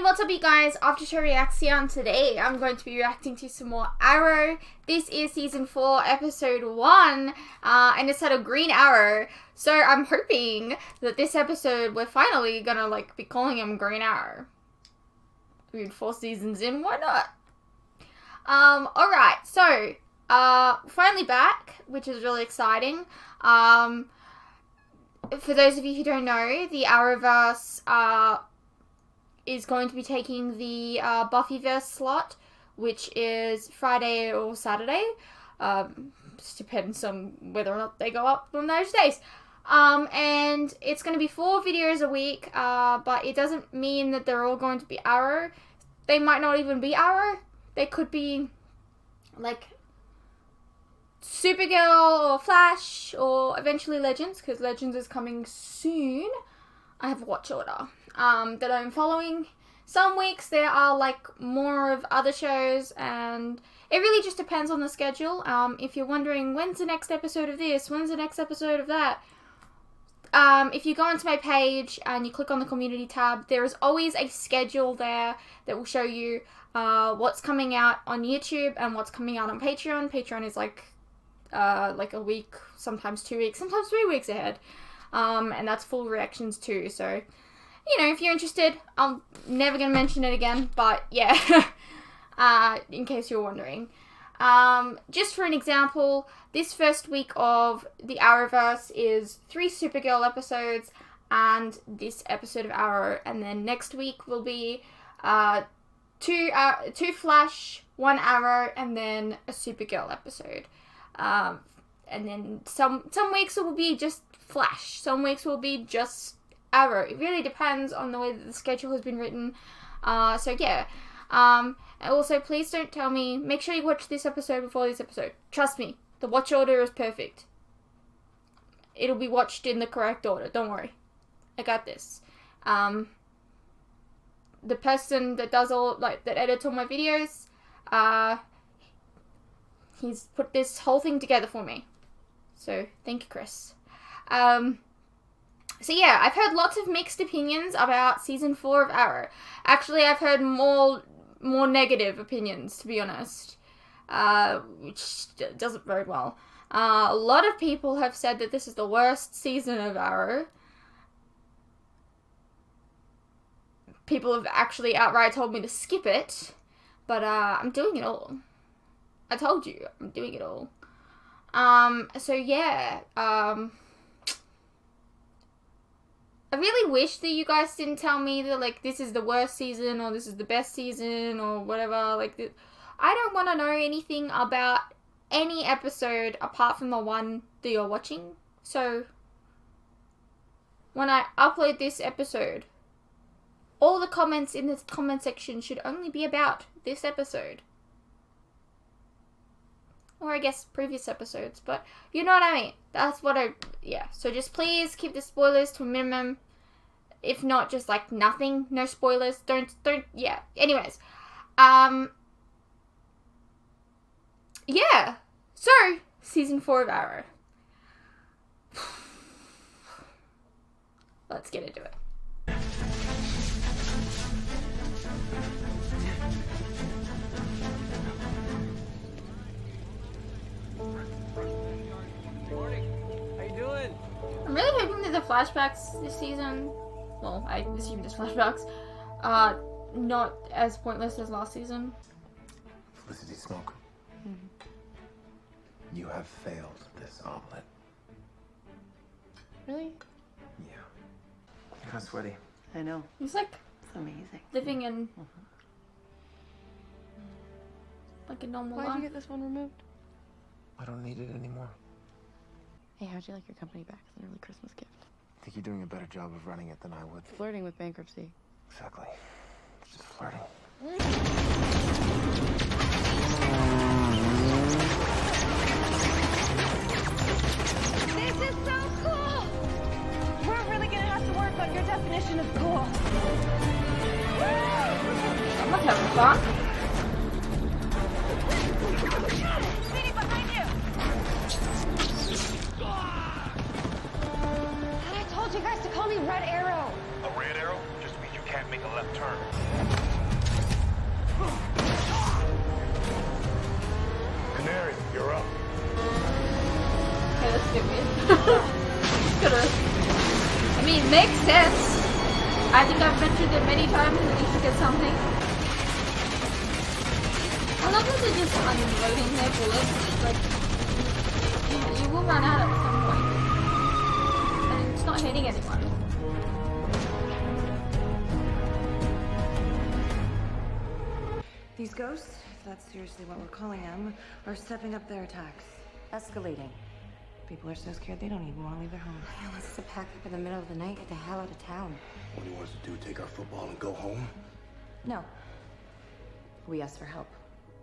what's up you guys? After show reaction today, I'm going to be reacting to some more Arrow. This is season 4, episode 1, and it's titled Green Arrow. So I'm hoping that this episode we're finally gonna be calling him Green Arrow. I mean, 4 seasons in, why not? Alright, so finally back, which is really exciting. For those of you who don't know, the Arrowverse is going to be taking the Buffyverse slot, which is Friday or Saturday. Just depends on whether or not they go up on those days. And it's going to be 4 videos a week, but it doesn't mean that they're all going to be Arrow. They might not even be Arrow. They could be like Supergirl or Flash or eventually Legends, because Legends is coming soon. I have a watch order that I'm following. Some weeks there are more of other shows, and it really just depends on the schedule. If you're wondering when's the next episode of this, when's the next episode of that, if you go onto my page and you click on the community tab, there is always a schedule there that will show you what's coming out on YouTube and what's coming out on Patreon. Patreon is like a week, sometimes 2 weeks, sometimes 3 weeks ahead. And that's full reactions too, so, you know, if you're interested, I'm never going to mention it again, but yeah, in case you're wondering. Just for an example, this first week of the Arrowverse is 3 Supergirl episodes and this episode of Arrow, and then next week will be 2 Flash, 1 Arrow, and then a Supergirl episode. And then some weeks it will be just Flash, some weeks will be just Arrow. It really depends on the way that the schedule has been written. So yeah. And also, please don't tell me, make sure you watch this episode before this episode. Trust me, the watch order is perfect. It'll be watched in the correct order, don't worry. I got this. The person that does that edits all my videos, he's put this whole thing together for me. So, thank you, Chris. So yeah, I've heard lots of mixed opinions about season 4 of Arrow. Actually, I've heard more negative opinions, to be honest, which doesn't bode well. A lot of people have said that this is the worst season of Arrow. People have actually outright told me to skip it, but I'm doing it all. I told you, I'm doing it all. So yeah, I really wish that you guys didn't tell me that, this is the worst season, or this is the best season, or whatever, I don't want to know anything about any episode apart from the one that you're watching. So, when I upload this episode, all the comments in this comment section should only be about this episode. Or I guess previous episodes, but you know what I mean. That's what yeah. So just please keep the spoilers to a minimum. If not, just nothing, no spoilers. Don't, yeah. Anyways. Yeah. So, season 4 of Arrow. Let's get into it. I'm really hoping that the flashbacks this season, well, I assume there's flashbacks, not as pointless as last season. Felicity Smoke, you have failed this omelet. Really? Yeah. You're kind of sweaty. I know. He's it's amazing. Living in a normal life. Why'd you get this one removed? I don't need it anymore. Hey, how'd you like your company back as an early Christmas gift? I think you're doing a better job of running it than I would. Flirting with bankruptcy. Exactly. It's just flirting. This is so cool! We're really gonna have to work on your definition of cool. I'm not having fun. Speedy, behind you! I told you guys to call me Red Arrow. A red arrow just means you can't make a left turn. Canary, you're up. Okay, that's a bit weird. I mean, it makes sense. I think I've mentioned it many times that you should get something. I love that they're just unloading their bullets. Like, you will run out at some point. And it's not hitting anyone. These ghosts, if that's seriously what we're calling them, are stepping up their attacks. Escalating. People are so scared they don't even want to leave their homes. He wants us to pack up in the middle of the night, get the hell out of town. What do you want us to do, take our football and go home? No. We asked for help.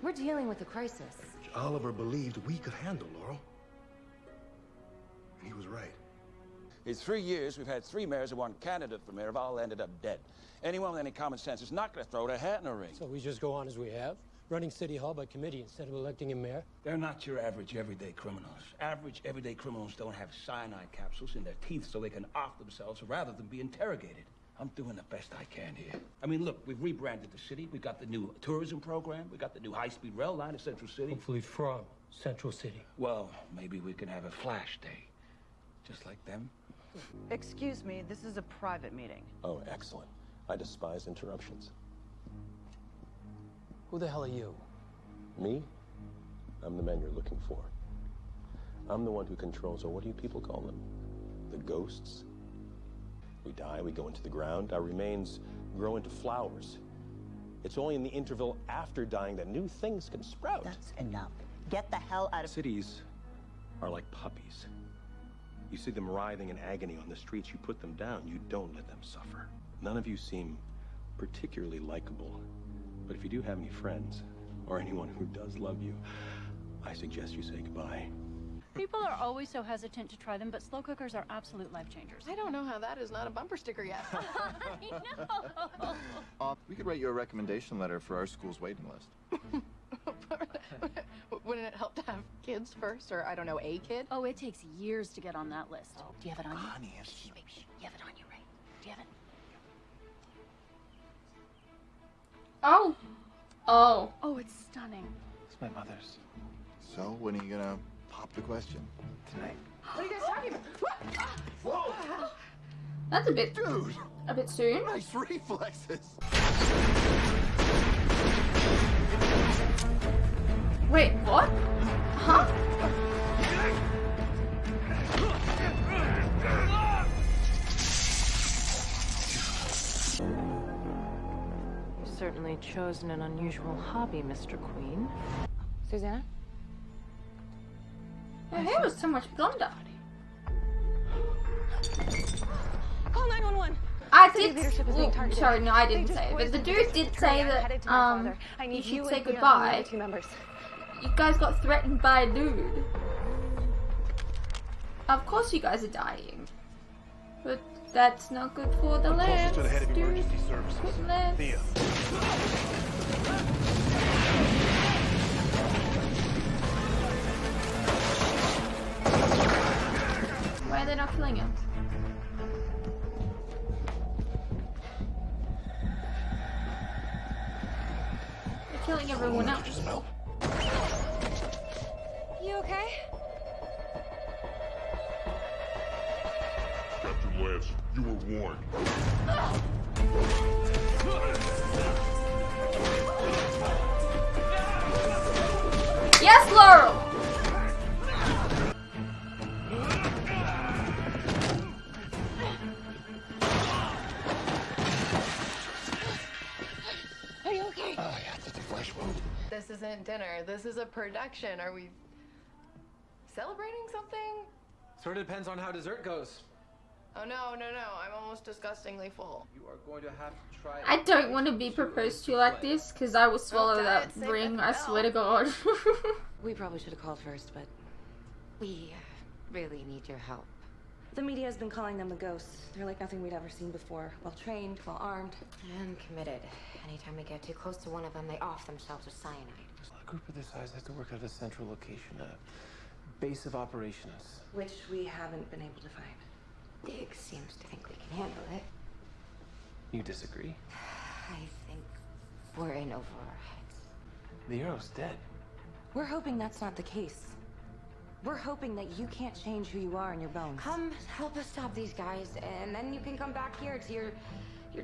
We're dealing with a crisis. Which Oliver believed we could handle, Laurel. And he was right. In 3 years, we've had 3 mayors who won candidate for mayor have all ended up dead. Anyone with any common sense is not going to throw their hat in a ring. So we just go on as we have, running City Hall by committee instead of electing a mayor? They're not your average everyday criminals. Average everyday criminals don't have cyanide capsules in their teeth so they can off themselves rather than be interrogated. I'm doing the best I can here. I mean, look, we've rebranded the city. We've got the new tourism program. We've got the new high-speed rail line to Central City. Hopefully from Central City. Well, maybe we can have a flash day, just like them. Excuse me, this is a private meeting. Oh, excellent. I despise interruptions. Who the hell are you? Me? I'm the man you're looking for. I'm the one who controls, or what do you people call them? The ghosts? We die, we go into the ground, our remains grow into flowers. It's only in the interval after dying that new things can sprout. That's enough. Get the hell out of... Cities are like puppies. You see them writhing in agony on the streets, you put them down, you don't let them suffer. None of you seem particularly likable, but if you do have any friends, or anyone who does love you, I suggest you say goodbye. People are always so hesitant to try them, but slow cookers are absolute life changers. I don't know how that is not a bumper sticker yet. I know! We could write you a recommendation letter for our school's waiting list. Wouldn't it help to have kids first, or I don't know, a kid? Oh, it takes years to get on that list. Do you have it on you? Honey, Shh, baby, shh. You have it on you, right? Do you have it? Oh. Oh. Oh, it's stunning. It's my mother's. So, when are you gonna pop the question? Tonight. What are you guys talking about? Whoa! That's a bit Dude! soon. Nice reflexes! Wait, what? Huh? You've certainly chosen an unusual hobby, Mr. Queen. Susanna? Her hair was so much blonder. Call 911. I City did. leadership is being targeted. Sorry, no, I didn't They just say it. But the poisoned dude did say I'm that headed to my father. I you need should and say Fiona, the goodbye. other 2 members. You guys got threatened by a dude. Of course you guys are dying. But that's not good for the land. Closest to the head of emergency services. Thea. Why are they not killing him? They're killing everyone else. You okay? Captain Lance, you were warned. Yes, Laurel! Are you okay? Oh, yeah, it's a flesh wound. This isn't dinner. This is a production. Are we celebrating something? Sort of depends on how dessert goes. Oh, no, no, no. I'm almost disgustingly full. You are going to have to try. I don't want to be proposed to like this, because I will swallow Don't that say ring, that I bell. swear to God. We probably should have called first, but We really need your help. the media has been calling them the ghosts. They're like nothing we'd ever seen before. Well trained, well armed. And committed. Anytime we get too close to one of them, they off themselves with cyanide. A group of this size has to work out of a central location, a base of operations. Which we haven't been able to find. Diggs seems to think we can handle it. You disagree? I think we're in over our heads. The Arrow's dead. We're hoping that's not the case. We're hoping that you can't change who you are in your bones. Come help us stop these guys, and then you can come back here to your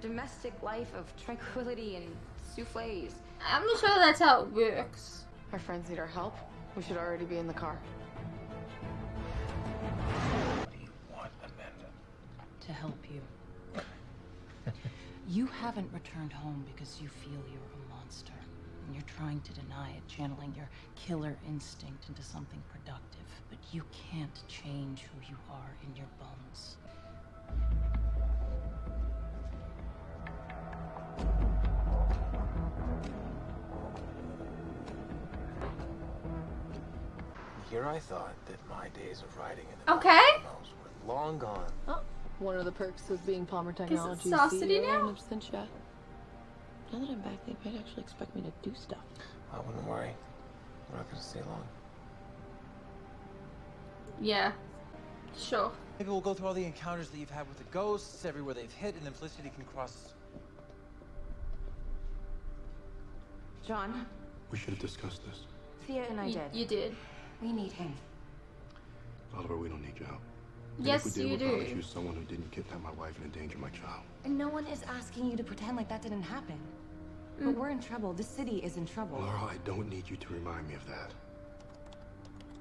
domestic life of tranquility and souffles. I'm not sure that's how it works. Our friends need our help. We should already be in the car. What do you want, Amanda? To help you. You haven't returned home because you feel you're a monster. And you're trying to deny it, channeling your killer instinct into something productive. But you can't change who you are in your bones. Here I thought that my days of riding in the Okay. mountains were long gone. Oh, one of the perks of being Palmer Technologies saucity CEO now? in absentia. Now that I'm back, they might actually expect me to do stuff. I wouldn't worry. We're not gonna stay long. Yeah. Sure. Maybe we'll go through all the encounters that you've had with the ghosts, everywhere they've hit, and then Felicity can cross. John, We should have discussed this. Thea and I did. You did. We need him. Oliver, we don't need your help. And Yes, if we did, you we'd probably do. choose someone who didn't kidnap my wife and endanger my child. And no one is asking you to pretend like that didn't happen. But we're in trouble. The city is in trouble. Laura, I don't need you to remind me of that.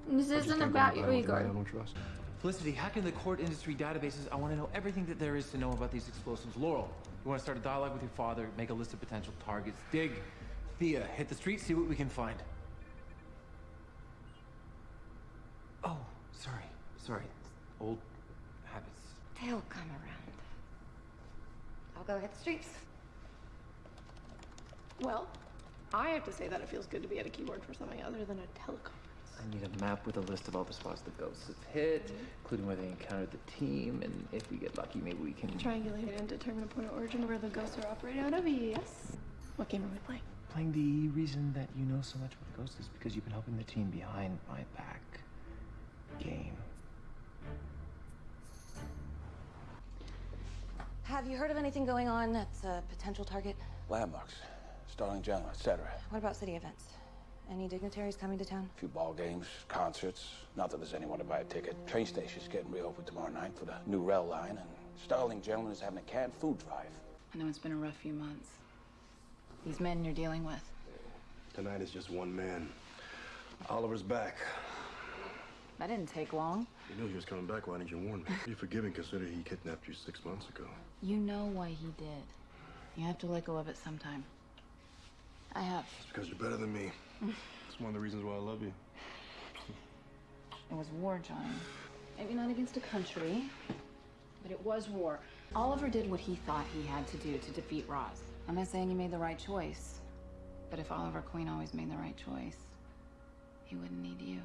This I just isn't can't go about to your battle with a man I ego. don't trust. Felicity, hacking the court industry databases. I want to know everything that there is to know about these explosives. Laurel, you want to start a dialogue with your father, make a list of potential targets. Dig. Thea, hit the street, see what we can find. Oh, sorry. Old habits. They'll come around. I'll go hit the streets. Well, I have to say that it feels good to be at a keyboard for something other than a teleconference. I need a map with a list of all the spots the ghosts have hit, including where they encountered the team, and if we get lucky, maybe we can Triangulate and determine a point of origin where the ghosts are operating out of. Yes. What game are we playing? Playing the reason that you know so much about ghosts is because you've been helping the team behind my back game. Have you heard of anything going on that's a potential target? Landmarks, Starling General, etc. What about city events? Any dignitaries coming to town? A few ball games, concerts. Not that there's anyone to buy a ticket. Train station's getting reopened tomorrow night for the new rail line, and Starling General is having a canned food drive. I know it's been a rough few months. These men you're dealing with. Tonight is just one man. Oliver's back. That didn't take long. You knew he was coming back. Why didn't you warn me? You're forgiving considering he kidnapped you 6 months ago. You know why he did. You have to let go of it sometime. I have. It's because you're better than me. It's one of the reasons why I love you. It was war, Johnny. Maybe not against a country, but it was war. Oliver did what he thought he had to do to defeat Roz. I'm not saying you made the right choice, but if Oliver Queen always made the right choice, he wouldn't need you.